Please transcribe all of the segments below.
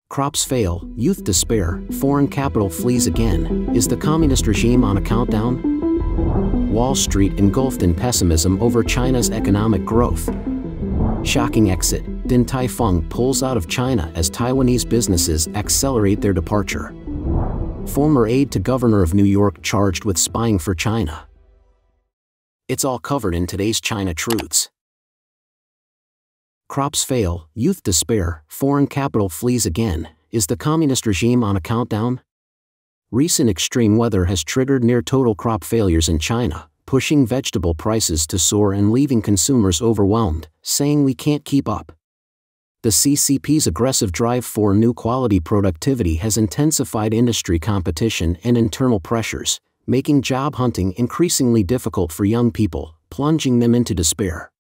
Crops fail, youth despair, foreign capital flees again. Is the communist regime on a countdown? Wall Street engulfed in pessimism over China's economic growth. Shocking exit. Din Tai Fung pulls out of China as Taiwanese businesses accelerate their departure. Former aide to Governor of New York charged with spying for China. It's all covered in today's China Truths. Crops fail, youth despair, foreign capital flees again. Is the communist regime on a countdown? Recent extreme weather has triggered near-total crop failures in China, pushing vegetable prices to soar and leaving consumers overwhelmed, saying we can't keep up. The CCP's aggressive drive for new quality productivity has intensified industry competition and internal pressures, making job hunting increasingly difficult for young people, plunging them into despair.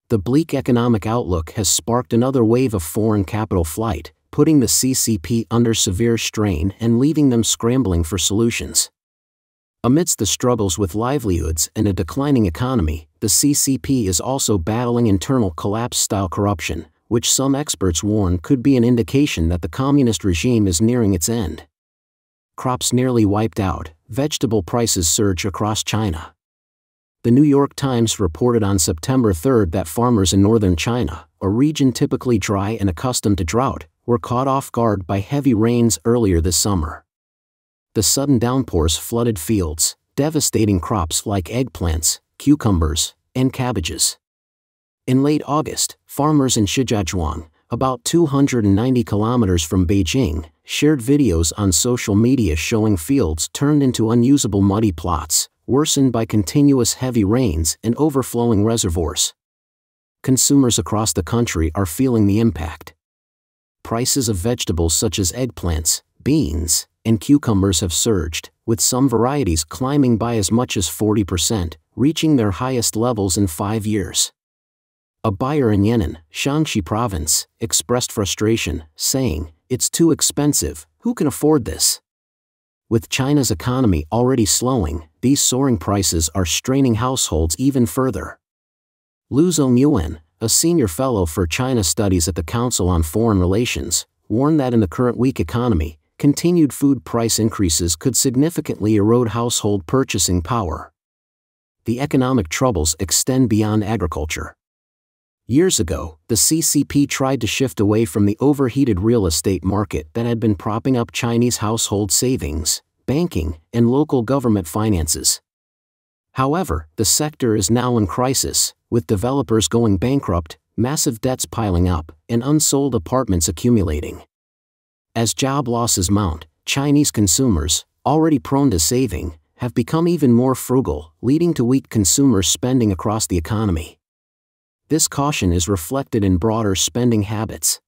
The bleak economic outlook has sparked another wave of foreign capital flight, putting the CCP under severe strain and leaving them scrambling for solutions. Amidst the struggles with livelihoods and a declining economy, the CCP is also battling internal collapse-style corruption, which some experts warn could be an indication that the communist regime is nearing its end. Crops nearly wiped out, vegetable prices surge across China. The New York Times reported on September 3 that farmers in northern China, a region typically dry and accustomed to drought, were caught off guard by heavy rains earlier this summer. The sudden downpours flooded fields, devastating crops like eggplants, cucumbers, and cabbages. In late August, farmers in Shijiazhuang, about 290 kilometers from Beijing, shared videos on social media showing fields turned into unusable muddy plots, worsened by continuous heavy rains and overflowing reservoirs. Consumers across the country are feeling the impact. Prices of vegetables such as eggplants, beans, and cucumbers have surged, with some varieties climbing by as much as 40%, reaching their highest levels in 5 years. A buyer in Yan'an, Shaanxi province, expressed frustration, saying, "It's too expensive, who can afford this?" With China's economy already slowing, these soaring prices are straining households even further. Lu Zongyuan, a senior fellow for China Studies at the Council on Foreign Relations, warned that in the current weak economy, continued food price increases could significantly erode household purchasing power. The economic troubles extend beyond agriculture. Years ago, the CCP tried to shift away from the overheated real estate market that had been propping up Chinese household savings, banking, and local government finances. However, the sector is now in crisis, with developers going bankrupt, massive debts piling up, and unsold apartments accumulating. As job losses mount, Chinese consumers, already prone to saving, have become even more frugal, leading to weak consumer spending across the economy. This caution is reflected in broader spending habits.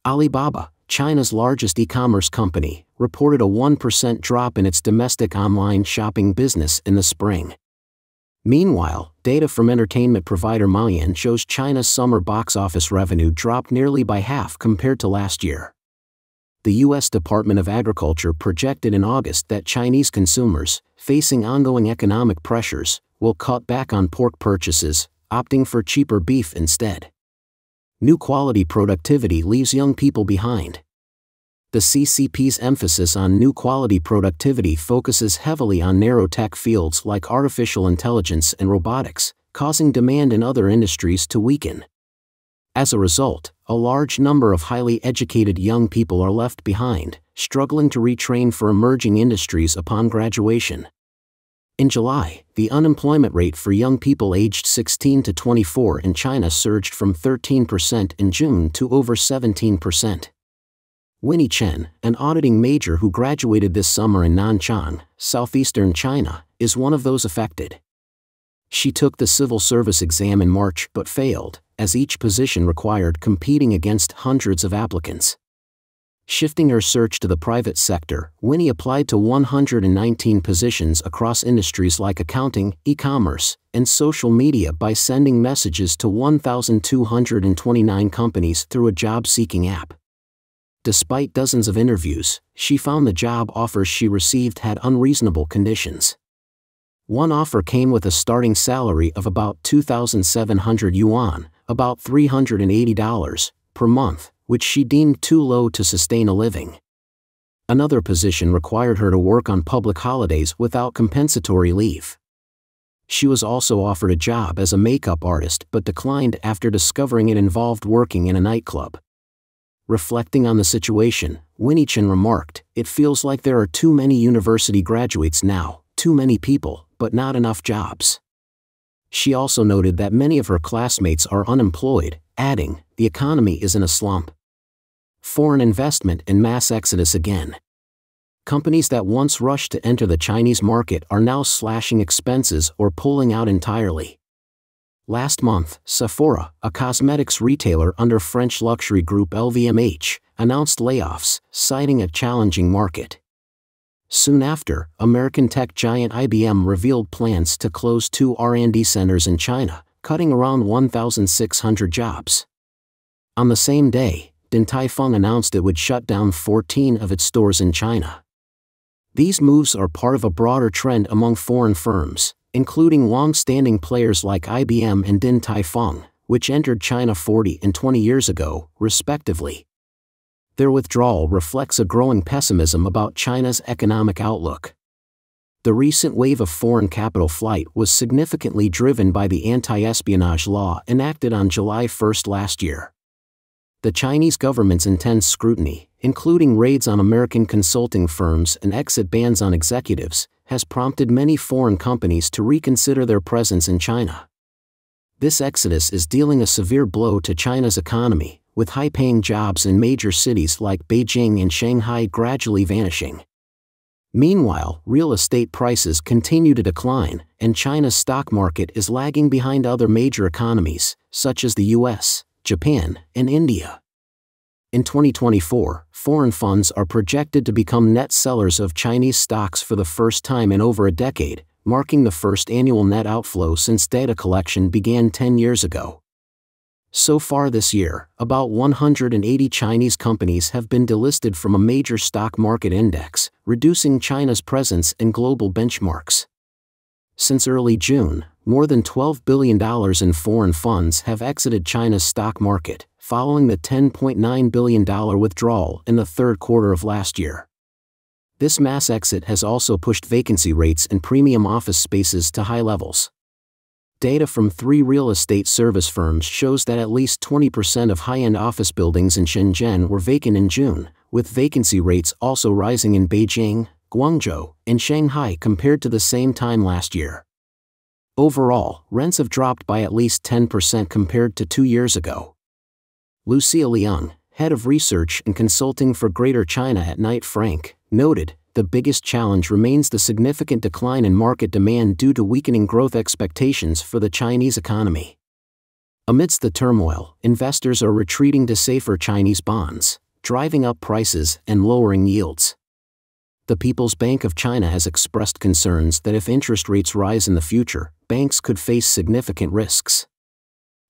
Alibaba, China's largest e-commerce company, reported a 1% drop in its domestic online shopping business in the spring. Meanwhile, data from entertainment provider Maoyan shows China's summer box office revenue dropped nearly by half compared to last year. The U.S. Department of Agriculture projected in August that Chinese consumers, facing ongoing economic pressures, will cut back on pork purchases, opting for cheaper beef instead. New quality productivity leaves young people behind. The CCP's emphasis on new quality productivity focuses heavily on narrow tech fields like artificial intelligence and robotics, causing demand in other industries to weaken. As a result, a large number of highly educated young people are left behind, struggling to retrain for emerging industries upon graduation. In July, the unemployment rate for young people aged 16 to 24 in China surged from 13% in June to over 17%. Winnie Chen, an auditing major who graduated this summer in Nanchang, southeastern China, is one of those affected. She took the civil service exam in March but failed, as each position required competing against hundreds of applicants. Shifting her search to the private sector, Winnie applied to 119 positions across industries like accounting, e-commerce, and social media by sending messages to 1,229 companies through a job-seeking app. Despite dozens of interviews, she found the job offers she received had unreasonable conditions. One offer came with a starting salary of about 2,700 yuan, about $380 per month, which she deemed too low to sustain a living. Another position required her to work on public holidays without compensatory leave. She was also offered a job as a makeup artist but declined after discovering it involved working in a nightclub. Reflecting on the situation, Winnie Chen remarked, "It feels like there are too many university graduates now, too many people, but not enough jobs." She also noted that many of her classmates are unemployed, adding, "The economy is in a slump." Foreign investment and mass exodus again. Companies that once rushed to enter the Chinese market are now slashing expenses or pulling out entirely. Last month, Sephora, a cosmetics retailer under French luxury group LVMH, announced layoffs, citing a challenging market. Soon after, American tech giant IBM revealed plans to close 2 R&D centers in China, cutting around 1,600 jobs. On the same day, Din Tai Fung announced it would shut down 14 of its stores in China. These moves are part of a broader trend among foreign firms, including long-standing players like IBM and Din Tai Fung, which entered China 40 and 20 years ago, respectively. Their withdrawal reflects a growing pessimism about China's economic outlook. The recent wave of foreign capital flight was significantly driven by the anti-espionage law enacted on July 1 last year. The Chinese government's intense scrutiny, including raids on American consulting firms and exit bans on executives, has prompted many foreign companies to reconsider their presence in China. This exodus is dealing a severe blow to China's economy, with high-paying jobs in major cities like Beijing and Shanghai gradually vanishing. Meanwhile, real estate prices continue to decline, and China's stock market is lagging behind other major economies, such as the US, Japan, and India. In 2024, foreign funds are projected to become net sellers of Chinese stocks for the first time in over a decade, marking the first annual net outflow since data collection began 10 years ago. So far this year, about 180 Chinese companies have been delisted from a major stock market index, reducing China's presence in global benchmarks. Since early June, more than $12 billion in foreign funds have exited China's stock market, following the $10.9 billion withdrawal in the third quarter of last year. This mass exit has also pushed vacancy rates in premium office spaces to high levels. Data from 3 real estate service firms shows that at least 20% of high-end office buildings in Shenzhen were vacant in June, with vacancy rates also rising in Beijing, Guangzhou, and Shanghai compared to the same time last year. Overall, rents have dropped by at least 10% compared to 2 years ago. Lucia Liang, head of research and consulting for Greater China at Knight Frank, noted, "The biggest challenge remains the significant decline in market demand due to weakening growth expectations for the Chinese economy." Amidst the turmoil, investors are retreating to safer Chinese bonds, driving up prices and lowering yields. The People's Bank of China has expressed concerns that if interest rates rise in the future, banks could face significant risks.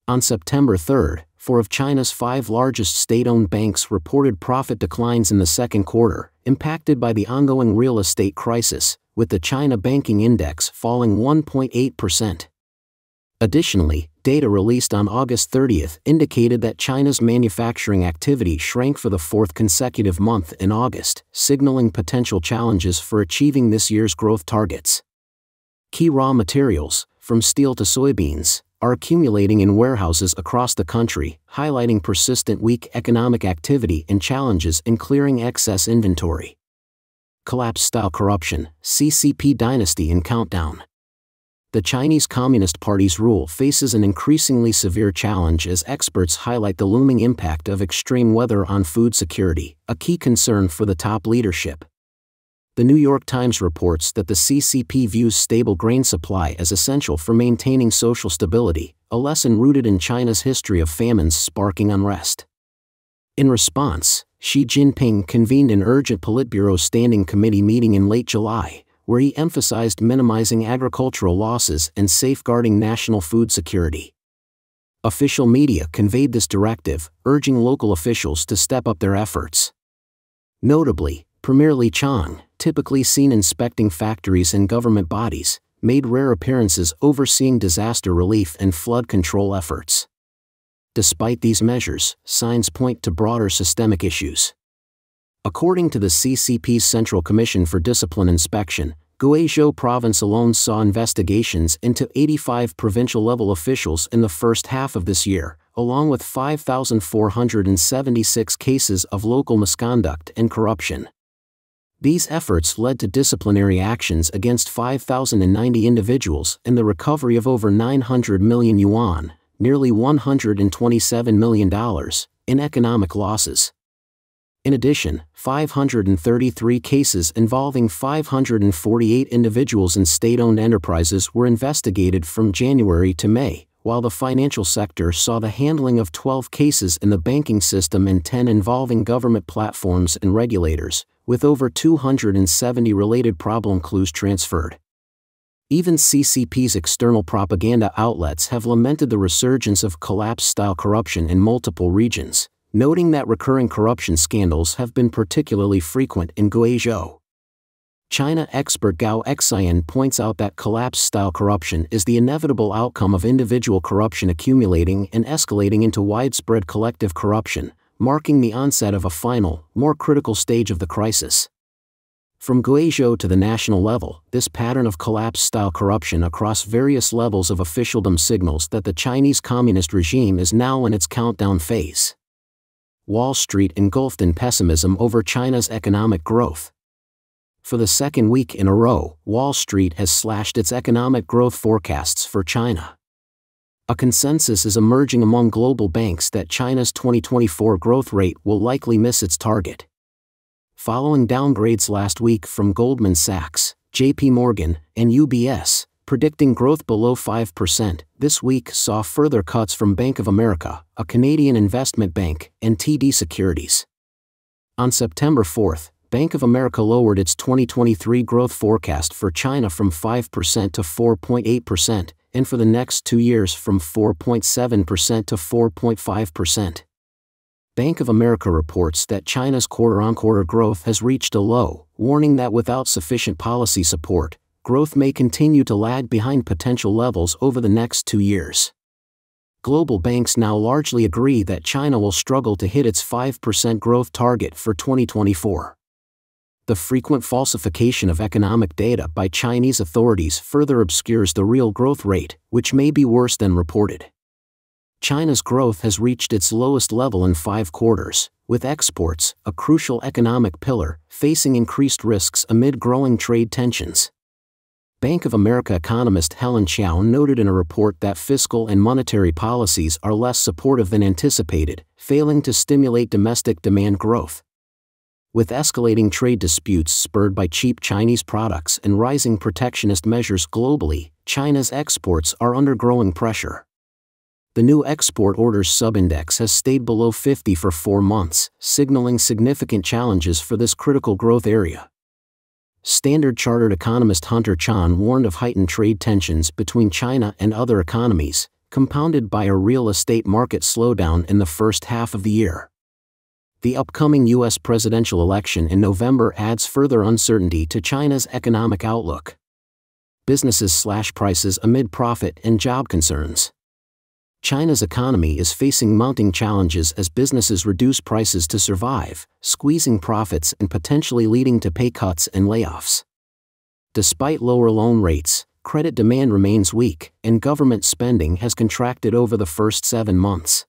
On September 3, 4 of China's 5 largest state-owned banks reported profit declines in the second quarter, impacted by the ongoing real estate crisis, with the China Banking Index falling 1.8%. Additionally, data released on August 30 indicated that China's manufacturing activity shrank for the 4th consecutive month in August, signaling potential challenges for achieving this year's growth targets. Key raw materials, from steel to soybeans, are accumulating in warehouses across the country, highlighting persistent weak economic activity and challenges in clearing excess inventory. Collapse-style corruption, CCP dynasty in countdown. The Chinese Communist Party's rule faces an increasingly severe challenge as experts highlight the looming impact of extreme weather on food security, a key concern for the top leadership. The New York Times reports that the CCP views stable grain supply as essential for maintaining social stability, a lesson rooted in China's history of famines sparking unrest. In response, Xi Jinping convened an urgent Politburo Standing Committee meeting in late July, where he emphasized minimizing agricultural losses and safeguarding national food security. Official media conveyed this directive, urging local officials to step up their efforts. Notably, Premier Li Chang, typically seen inspecting factories and government bodies, made rare appearances overseeing disaster relief and flood control efforts. Despite these measures, signs point to broader systemic issues. According to the CCP's Central Commission for Discipline Inspection, Guizhou province alone saw investigations into 85 provincial-level officials in the first half of this year, along with 5,476 cases of local misconduct and corruption. These efforts led to disciplinary actions against 5,090 individuals and the recovery of over 900 million yuan, nearly $127 million, in economic losses. In addition, 533 cases involving 548 individuals in state-owned enterprises were investigated from January to May, while the financial sector saw the handling of 12 cases in the banking system and 10 involving government platforms and regulators, with over 270 related problem clues transferred. Even CCP's external propaganda outlets have lamented the resurgence of collapse-style corruption in multiple regions, noting that recurring corruption scandals have been particularly frequent in Guizhou. China expert Gao Xian points out that collapse-style corruption is the inevitable outcome of individual corruption accumulating and escalating into widespread collective corruption, marking the onset of a final, more critical stage of the crisis. From Guizhou to the national level, this pattern of collapse-style corruption across various levels of officialdom signals that the Chinese Communist regime is now in its countdown phase. Wall Street engulfed in pessimism over China's economic growth. For the second week in a row, Wall Street has slashed its economic growth forecasts for China. A consensus is emerging among global banks that China's 2024 growth rate will likely miss its target. Following downgrades last week from Goldman Sachs, JP Morgan, and UBS, predicting growth below 5%, this week saw further cuts from Bank of America, a Canadian investment bank, and TD Securities. On September 4th, Bank of America lowered its 2023 growth forecast for China from 5% to 4.8%, and for the next 2 years from 4.7% to 4.5%. Bank of America reports that China's quarter-on-quarter growth has reached a low, warning that without sufficient policy support, growth may continue to lag behind potential levels over the next 2 years. Global banks now largely agree that China will struggle to hit its 5% growth target for 2024. The frequent falsification of economic data by Chinese authorities further obscures the real growth rate, which may be worse than reported. China's growth has reached its lowest level in 5 quarters, with exports, a crucial economic pillar, facing increased risks amid growing trade tensions. Bank of America economist Helen Chow noted in a report that fiscal and monetary policies are less supportive than anticipated, failing to stimulate domestic demand growth. With escalating trade disputes spurred by cheap Chinese products and rising protectionist measures globally, China's exports are under growing pressure. The new export orders subindex has stayed below 50 for 4 months, signaling significant challenges for this critical growth area. Standard Chartered economist Hunter Chan warned of heightened trade tensions between China and other economies, compounded by a real estate market slowdown in the first half of the year. The upcoming U.S. presidential election in November adds further uncertainty to China's economic outlook. Businesses slash prices amid profit and job concerns. China's economy is facing mounting challenges as businesses reduce prices to survive, squeezing profits and potentially leading to pay cuts and layoffs. Despite lower loan rates, credit demand remains weak, and government spending has contracted over the first 7 months.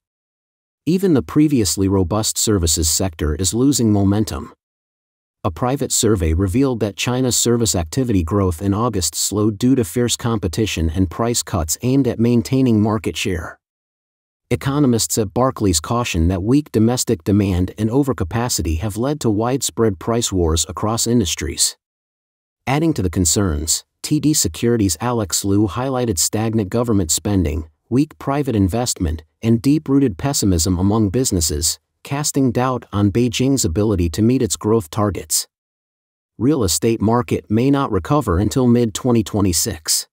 Even the previously robust services sector is losing momentum. A private survey revealed that China's service activity growth in August slowed due to fierce competition and price cuts aimed at maintaining market share. Economists at Barclays caution that weak domestic demand and overcapacity have led to widespread price wars across industries. Adding to the concerns, TD Securities' Alex Liu highlighted stagnant government spending, weak private investment, and deep-rooted pessimism among businesses, casting doubt on Beijing's ability to meet its growth targets. Real estate market may not recover until mid-2026.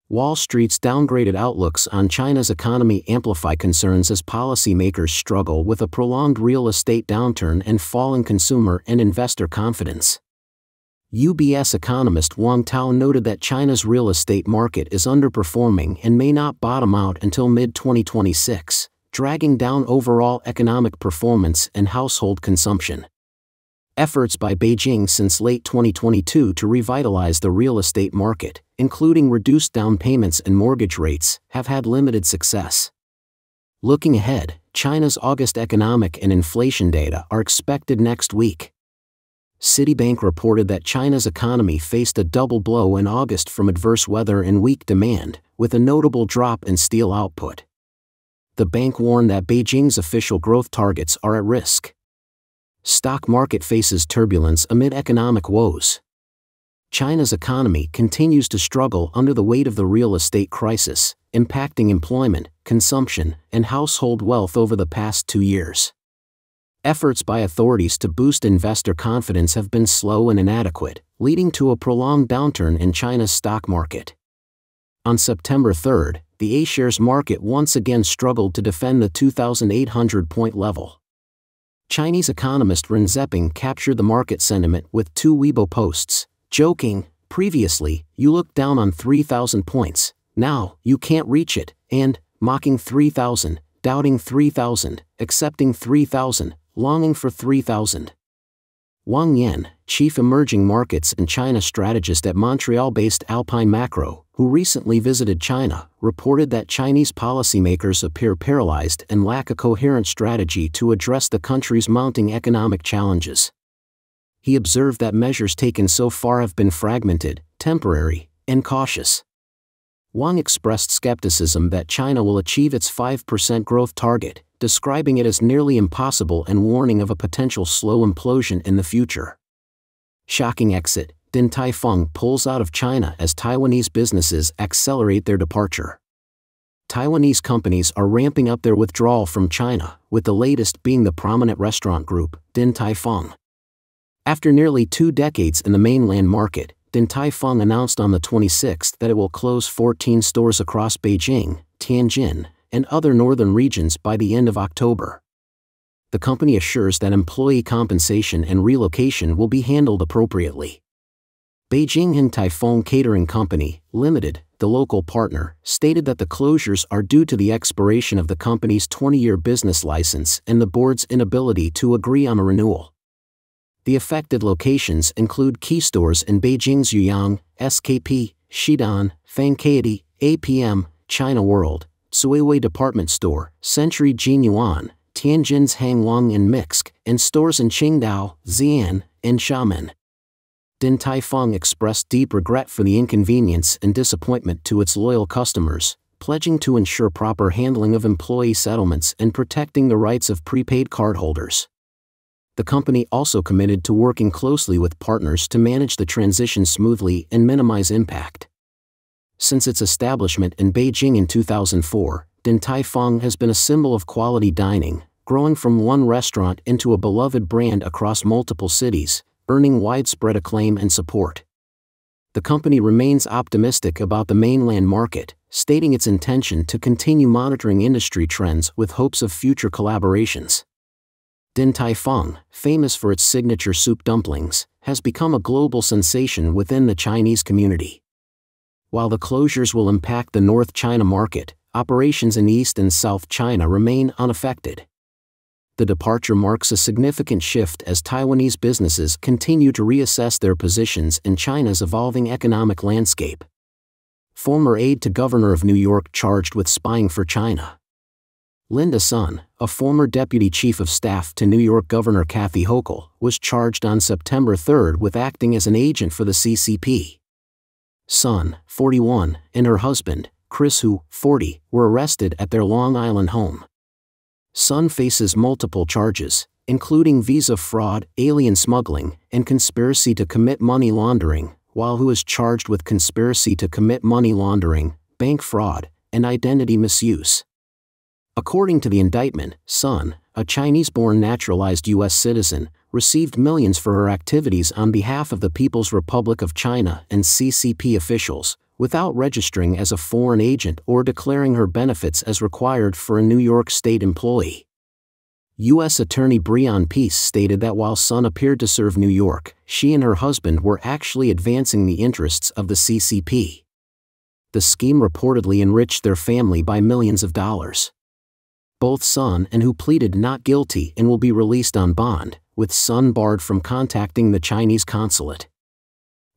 Wall Street's downgraded outlooks on China's economy amplify concerns as policymakers struggle with a prolonged real estate downturn and falling consumer and investor confidence. UBS economist Wang Tao noted that China's real estate market is underperforming and may not bottom out until mid-2026, dragging down overall economic performance and household consumption. Efforts by Beijing since late 2022 to revitalize the real estate market, including reduced down payments and mortgage rates, have had limited success. Looking ahead, China's August economic and inflation data are expected next week. Citibank reported that China's economy faced a double blow in August from adverse weather and weak demand, with a notable drop in steel output. The bank warned that Beijing's official growth targets are at risk. Stock market faces turbulence amid economic woes. China's economy continues to struggle under the weight of the real estate crisis, impacting employment, consumption, and household wealth over the past 2 years. Efforts by authorities to boost investor confidence have been slow and inadequate, leading to a prolonged downturn in China's stock market. On September 3, the A-shares market once again struggled to defend the 2,800-point level. Chinese economist Ren Zeping captured the market sentiment with 2 Weibo posts, joking, "Previously, you looked down on 3,000 points, now, you can't reach it," and, mocking 3,000, doubting 3,000, accepting 3,000, longing for 3,000. Wang Yan, chief emerging markets and China strategist at Montreal-based Alpine Macro, who recently visited China, reported that Chinese policymakers appear paralyzed and lack a coherent strategy to address the country's mounting economic challenges. He observed that measures taken so far have been fragmented, temporary, and cautious. Wang expressed skepticism that China will achieve its 5% growth target, describing it as nearly impossible and warning of a potential slow implosion in the future. Shocking exit, Din Tai Fung pulls out of China as Taiwanese businesses accelerate their departure. Taiwanese companies are ramping up their withdrawal from China, with the latest being the prominent restaurant group, Din Tai Fung. After nearly 2 decades in the mainland market, Din Tai Fung announced on the 26th that it will close 14 stores across Beijing, Tianjin, and other northern regions by the end of October. The company assures that employee compensation and relocation will be handled appropriately. Beijing Hin Tai Fung Catering Company, Limited, the local partner, stated that the closures are due to the expiration of the company's 20-year business license and the board's inability to agree on a renewal. The affected locations include key stores in Beijing's Yuyang, SKP, Xidan, Fangkaidi, APM, China World, Suiwei Department Store, Century Jinyuan, Tianjin's Hanglong and Mixk, and stores in Qingdao, Xi'an, and Xiamen. Din Tai Fung expressed deep regret for the inconvenience and disappointment to its loyal customers, pledging to ensure proper handling of employee settlements and protecting the rights of prepaid cardholders. The company also committed to working closely with partners to manage the transition smoothly and minimize impact. Since its establishment in Beijing in 2004, Din Tai Fung has been a symbol of quality dining, growing from one restaurant into a beloved brand across multiple cities, earning widespread acclaim and support. The company remains optimistic about the mainland market, stating its intention to continue monitoring industry trends with hopes of future collaborations. Din Tai Fung, famous for its signature soup dumplings, has become a global sensation within the Chinese community. While the closures will impact the North China market, operations in East and South China remain unaffected. The departure marks a significant shift as Taiwanese businesses continue to reassess their positions in China's evolving economic landscape. Former aide to Governor of New York charged with spying for China. Linda Sun, a former deputy chief of staff to New York Governor Kathy Hochul, was charged on September 3 with acting as an agent for the CCP. Sun, 41, and her husband, Chris Hu, 40, were arrested at their Long Island home. Sun faces multiple charges, including visa fraud, alien smuggling, and conspiracy to commit money laundering, while Hu is charged with conspiracy to commit money laundering, bank fraud, and identity misuse. According to the indictment, Sun, a Chinese-born naturalized U.S. citizen, received millions for her activities on behalf of the People's Republic of China and CCP officials, without registering as a foreign agent or declaring her benefits as required for a New York State employee. U.S. Attorney Breon Peace stated that while Sun appeared to serve New York, she and her husband were actually advancing the interests of the CCP. The scheme reportedly enriched their family by millions of dollars. Both Sun and Hu pleaded not guilty and will be released on bond, with Sun barred from contacting the Chinese consulate.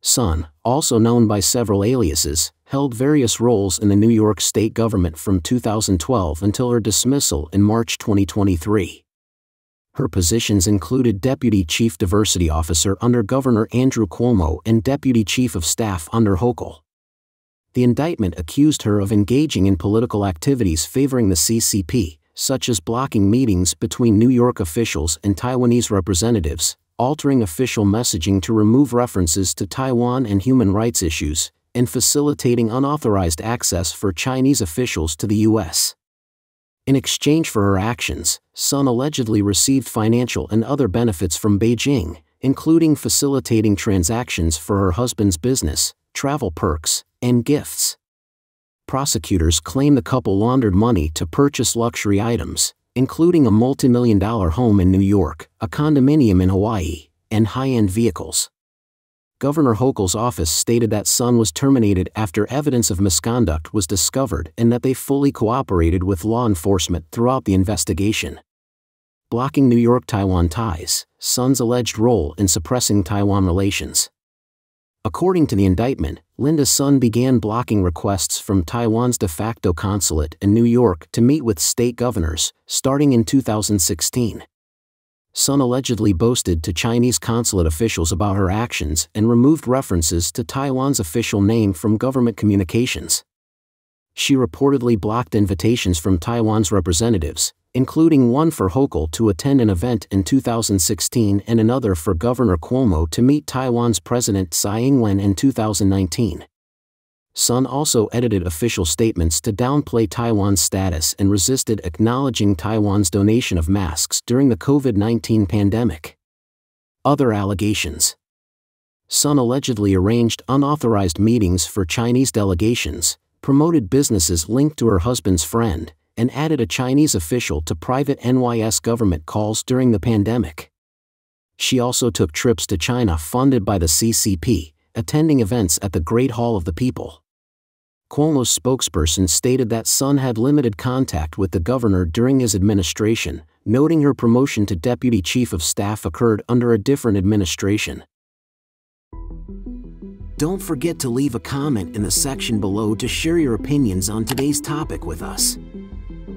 Sun, also known by several aliases, held various roles in the New York state government from 2012 until her dismissal in March 2023. Her positions included Deputy Chief Diversity Officer under Governor Andrew Cuomo and Deputy Chief of Staff under Hochul. The indictment accused her of engaging in political activities favoring the CCP, such as blocking meetings between New York officials and Taiwanese representatives, altering official messaging to remove references to Taiwan and human rights issues, and facilitating unauthorized access for Chinese officials to the U.S. In exchange for her actions, Sun allegedly received financial and other benefits from Beijing, including facilitating transactions for her husband's business, travel perks, and gifts. Prosecutors claim the couple laundered money to purchase luxury items, including a multi-million-dollar home in New York, a condominium in Hawaii, and high-end vehicles. Governor Hochul's office stated that Sun was terminated after evidence of misconduct was discovered and that they fully cooperated with law enforcement throughout the investigation. Blocking New York-Taiwan ties, Sun's alleged role in suppressing Taiwan relations. According to the indictment, Linda Sun began blocking requests from Taiwan's de facto consulate in New York to meet with state governors, starting in 2016. Sun allegedly boasted to Chinese consulate officials about her actions and removed references to Taiwan's official name from government communications. She reportedly blocked invitations from Taiwan's representatives, including one for Hochul to attend an event in 2016 and another for Governor Cuomo to meet Taiwan's President Tsai Ing-wen in 2019. Sun also edited official statements to downplay Taiwan's status and resisted acknowledging Taiwan's donation of masks during the COVID-19 pandemic. Other allegations. Sun allegedly arranged unauthorized meetings for Chinese delegations, promoted businesses linked to her husband's friend, and added a Chinese official to private NYS government calls during the pandemic. She also took trips to China funded by the CCP, attending events at the Great Hall of the People. Cuomo's spokesperson stated that Sun had limited contact with the governor during his administration, noting her promotion to Deputy Chief of Staff occurred under a different administration. Don't forget to leave a comment in the section below to share your opinions on today's topic with us.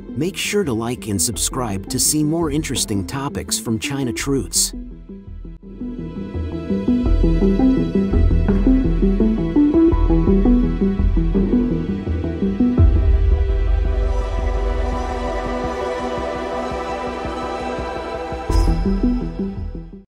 Make sure to like and subscribe to see more interesting topics from China Truths.